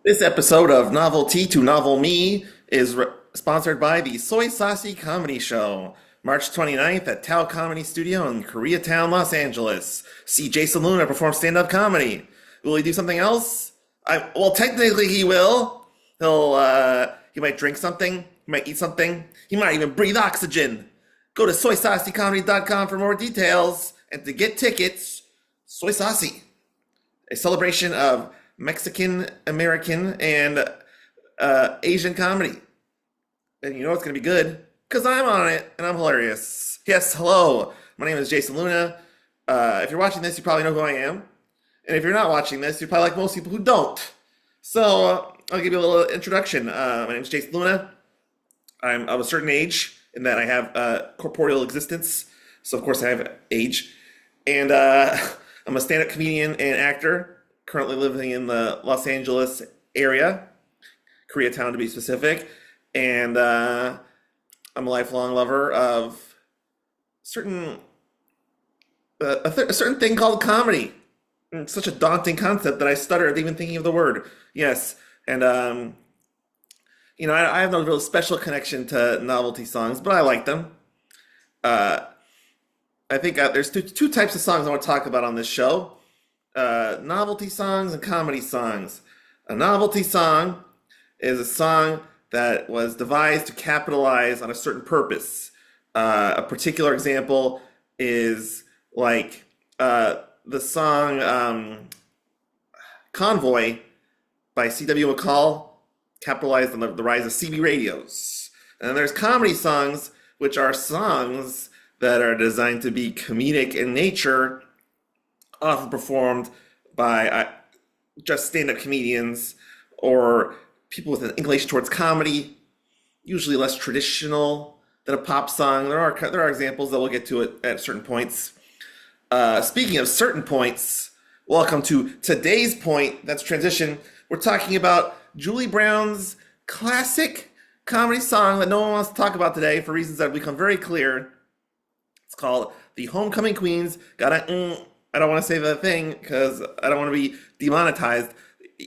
This episode of Novelty to Novelme is sponsored by the Soy Saucy Comedy Show, March 29th at Tao Comedy Studio in Koreatown, Los Angeles. See Jason Luna perform stand-up comedy. Will he do something else? Well, technically he will. He might drink something, he might eat something, he might even breathe oxygen. Go to soysaucycomedy.com for more details and to get tickets. Soy Saucy, a celebration of Mexican, American, and Asian comedy. And you know it's going to be good because I'm on it and I'm hilarious. Yes, hello. My name is Jason Luna. If you're watching this, you probably know who I am. And if you're not watching this, you're probably like most people who don't. So I'll give you a little introduction. My name is Jason Luna. I'm of a certain age in that I have corporeal existence. So, of course, I have age. And I'm a stand-up comedian and actor, currently living in the Los Angeles area, Koreatown to be specific. And I'm a lifelong lover of certain a certain thing called comedy. It's such a daunting concept that I stuttered even thinking of the word. Yes, and I have no real special connection to novelty songs, but I like them. Uh, I think there's two types of songs I want to talk about on this show: novelty songs and comedy songs. A novelty song is a song that was devised to capitalize on a certain purpose. A particular example is like the song Convoy by C.W. McCall capitalized on the rise of CB radios. And then there's comedy songs, which are songs that are designed to be comedic in nature, often performed by just stand-up comedians or people with an inclination towards comedy, usually less traditional than a pop song. There are examples that we'll get to it at certain points. Speaking of certain points, welcome to today's point. That's transition. We're talking about Julie Brown's classic comedy song that no one wants to talk about today for reasons that have become very clear. It's called "The Homecoming Queen's Gotta." I don't want to say the thing because I don't want to be demonetized.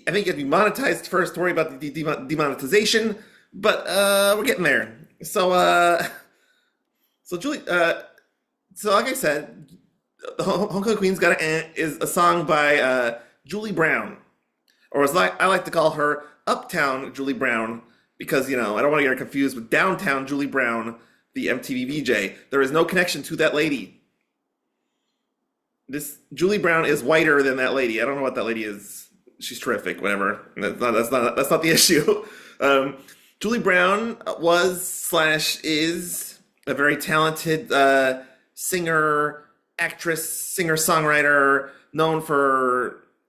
I think you have to be monetized first to worry about the demonetization, but we're getting there. So Julie, so like I said, the Homecoming Queen's Gotta is a song by Julie Brown, or as I like to call her, Uptown Julie Brown, because I don't want to get her confused with Downtown Julie Brown, the MTV VJ. There is no connection to that lady. This Julie Brown is whiter than that lady. I don't know what that lady is. She's terrific. Whatever. That's not the issue. Julie Brown is a very talented singer, actress, singer-songwriter, known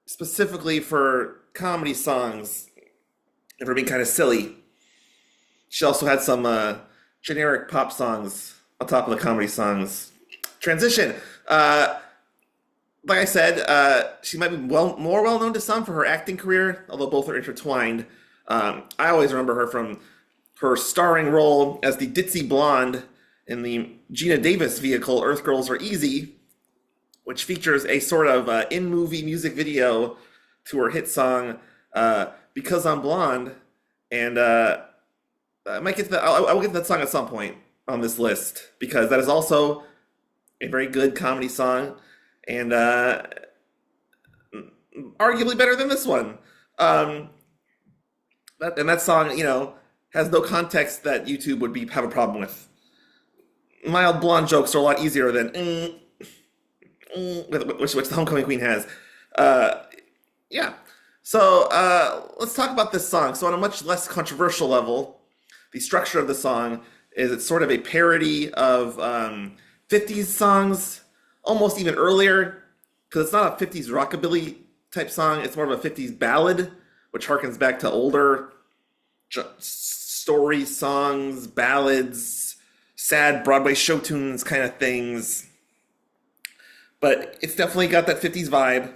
specifically for comedy songs and for being kind of silly. She also had some generic pop songs on top of the comedy songs. Transition. Like I said, she might be more well known to some for her acting career, although both are intertwined. I always remember her from her starring role as the ditzy blonde in the Gina Davis vehicle "Earth Girls Are Easy," which features a sort of in-movie music video to her hit song "Because I'm Blonde," and I might get to that. I will get to that song at some point on this list because that is also a very good comedy song and arguably better than this one. That song, has no context that YouTube would have a problem with. Mild blonde jokes are a lot easier than which the Homecoming Queen has. Yeah. So let's talk about this song. So on a much less controversial level, the structure of the song is it's sort of a parody of 50s songs, almost even earlier, because it's not a 50s rockabilly type song. It's more of a 50s ballad, which harkens back to older story songs, ballads, sad Broadway show tunes kind of things. But it's definitely got that 50s vibe.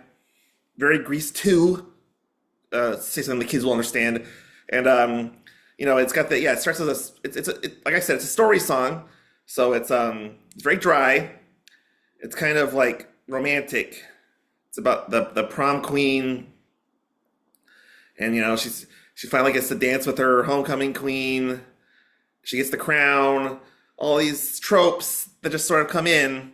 Very Grease 2. Say something the kids will understand. And, it's got it starts as like I said, it's a story song. So it's very dry. It's kind of like romantic. It's about the prom queen and she finally gets to dance with her homecoming queen. She gets the crown. All these tropes that just sort of come in,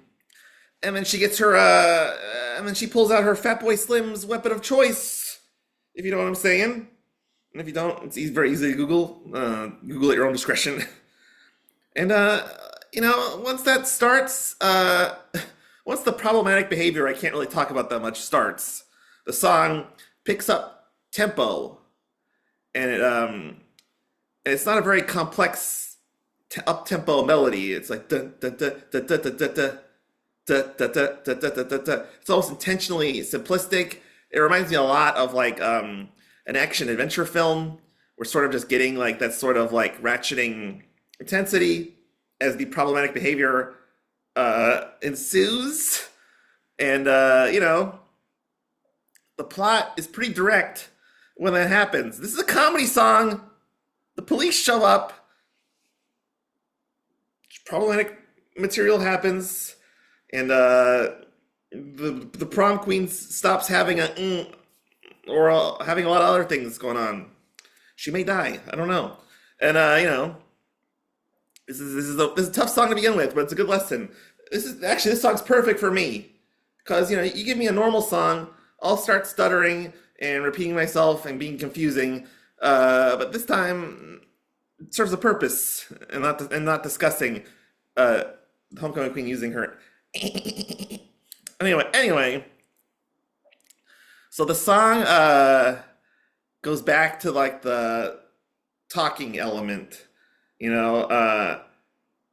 and then she gets her, and then she pulls out her Fatboy Slim's weapon of choice. If you know what I'm saying, and if you don't, it's very easy to Google. Google at your own discretion. And once that starts, once the problematic behavior I can't really talk about that much starts, the song picks up tempo, and it's not a very complex up tempo melody. It's like dun, dun, dun, dun, dun, dun, dun, dun, dun, dun, dun, dun, dun, dun, dun. It's almost intentionally simplistic. It reminds me a lot of like an action adventure film. We're sort of just getting like that sort of like ratcheting intensity as the problematic behavior ensues. And the plot is pretty direct when that happens. This is a comedy song. The police show up. Problematic material happens, and the prom queen stops having having a lot of other things going on. She may die. I don't know. And this is a tough song to begin with, but it's a good lesson. This song's perfect for me because you give me a normal song, I'll start stuttering and repeating myself and being confusing. But this time it serves a purpose and not discussing the homecoming queen using her. Anyway, so the song goes back to like the talking element. The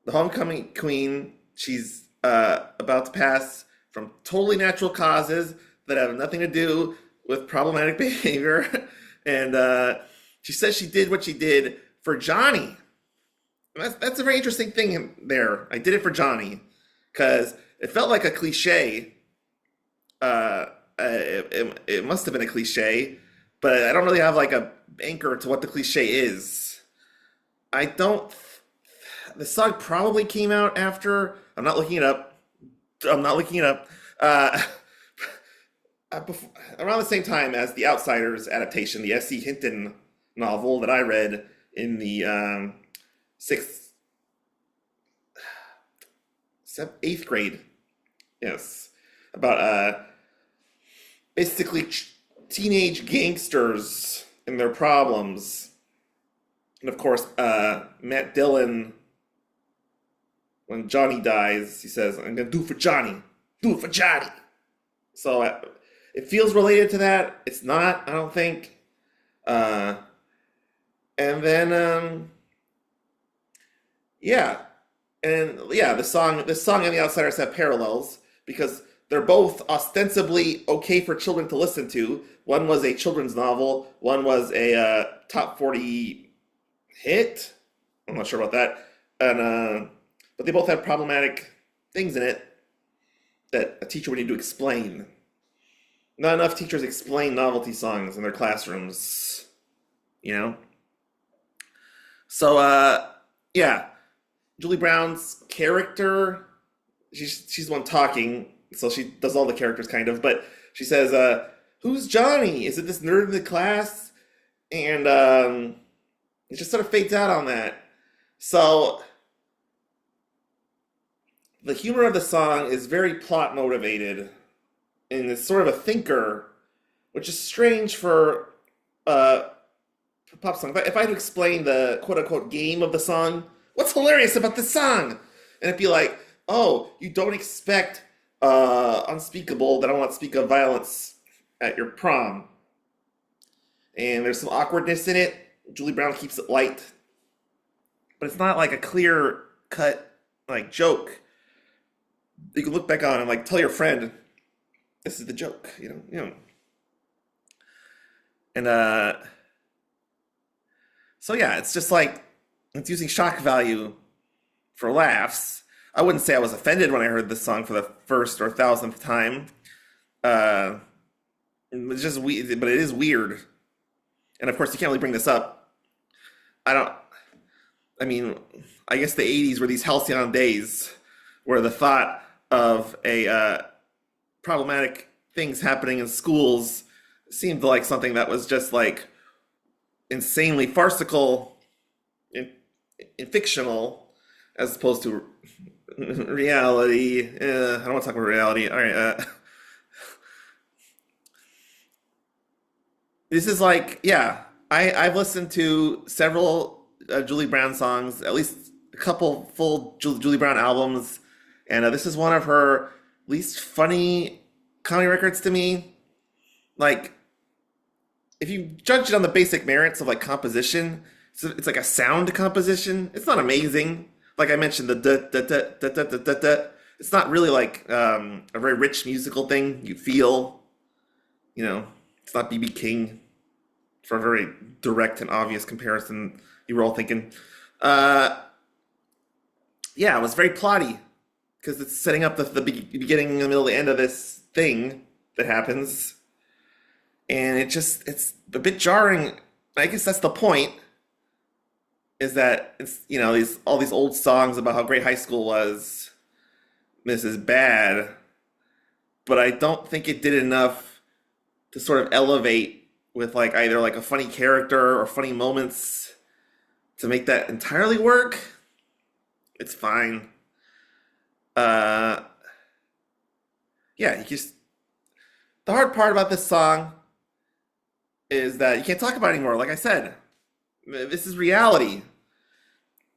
homecoming queen, she's about to pass from totally natural causes that have nothing to do with problematic behavior, and she says she did what she did for Johnny. That's a very interesting thing there. I did it for Johnny because it felt like a cliche. It must have been a cliche, but I don't really have like a anchor to what the cliche is. The song probably came out after. I'm not looking it up. Around the same time as the Outsiders adaptation, the S.C. Hinton novel that I read in the eighth grade. Yes, about basically teenage gangsters and their problems, and of course Matt Dillon. When Johnny dies, he says, "I'm gonna do it for Johnny. Do it for Johnny." So it feels related to that. It's not, I don't think. And then this song and The Outsiders have parallels because they're both ostensibly okay for children to listen to. One was a children's novel. One was a top 40 hit. I'm not sure about that. And but they both have problematic things in it that a teacher would need to explain. Not enough teachers explain novelty songs in their classrooms. So Julie Brown's character, she's the one talking, so she does all the characters kind of, but she says, "Who's Johnny? Is it this nerd in the class?" And it just sort of fades out on that. So the humor of the song is very plot motivated, and it's sort of a thinker, which is strange for a pop song. If I had to explain the quote-unquote game of the song, what's hilarious about this song? And it'd be like, oh, you don't expect unspeakable, that I won't speak of violence at your prom. And there's some awkwardness in it. Julie Brown keeps it light. But it's not like a clear-cut like joke. You can look back on and like tell your friend, this is the joke, And so yeah, it's just like it's using shock value for laughs. I wouldn't say I was offended when I heard this song for the first or thousandth time. It's just weird, but it is weird. And of course, you can't really bring this up. I guess the 80s were these halcyon days where the thought of a problematic things happening in schools seemed like something that was just like insanely farcical and, and fictional as opposed to reality. I don't want to talk about reality. All right. This is like, yeah, I've listened to several Julie Brown songs, at least a couple full Julie Brown albums, and this is one of her least funny comedy records to me. Like, if you judge it on the basic merits of like composition, it's like a sound composition. It's not amazing. Like I mentioned, the da da da da da da da da. It's not really like a very rich musical thing. You feel, it's not BB King for a very direct and obvious comparison. You were all thinking, uh, yeah, it was very plotty because it's setting up the beginning, the middle, the end of this thing that happens, and it's a bit jarring. I guess that's the point. Is that it's these all these old songs about how great high school was. This is bad, but I don't think it did enough to sort of elevate with like either like a funny character or funny moments to make that entirely work. It's fine. Uh, yeah, you just the hard part about this song is that you can't talk about it anymore. Like I said, this is reality.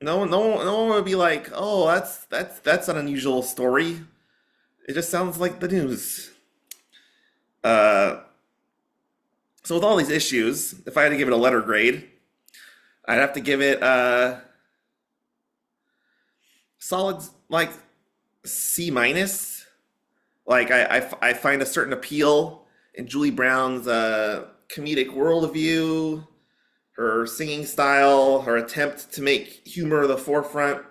No one would be like, "Oh, that's an unusual story." It just sounds like the news. Uh, so with all these issues, if I had to give it a letter grade, I'd have to give it a solid like C minus. Like I find a certain appeal in Julie Brown's comedic worldview, her singing style, her attempt to make humor the forefront,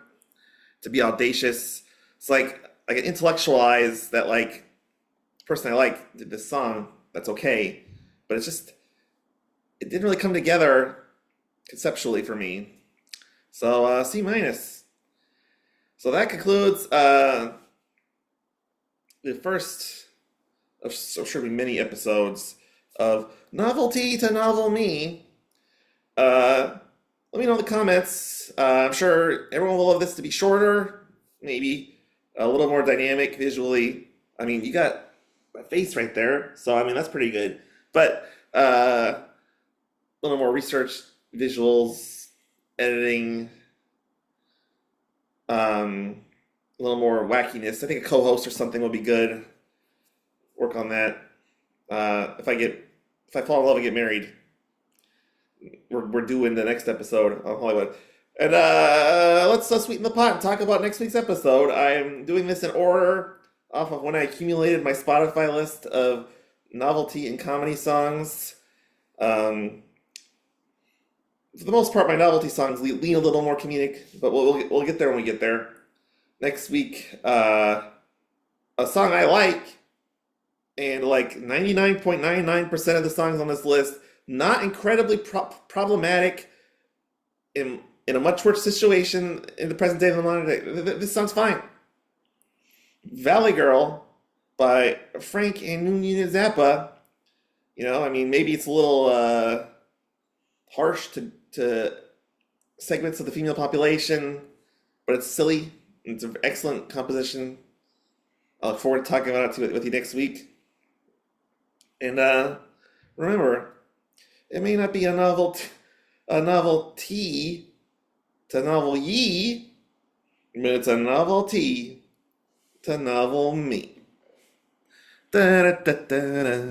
to be audacious. It's like I can intellectualize that like the person I like did this song. That's okay, but it didn't really come together conceptually for me. So C minus. So that concludes the first of so sure be many episodes of Novelty to Novelme. Let me know in the comments. I'm sure everyone will love this to be shorter, maybe a little more dynamic visually. I mean, you got my face right there, so I mean that's pretty good. But a little more research, visuals, editing, a little more wackiness. I think a co-host or something would be good. Work on that. If I fall in love and get married, we're doing the next episode on Hollywood. And let's sweeten the pot and talk about next week's episode. I'm doing this in order off of when I accumulated my Spotify list of novelty and comedy songs. For the most part, my novelty songs lean a little more comedic, but we'll get there when we get there. Next week, a song I like, and like 99.99% of the songs on this list, not incredibly problematic in a much worse situation in the present day than the modern day. This song's fine. Valley Girl by Frank and Nunez Zappa. I mean, maybe it's a little harsh to segments of the female population, but it's silly. It's an excellent composition. I look forward to talking about it with you next week. And remember, it may not be a novelty to novel ye, but it's a novelty to novel me. Da da da da da.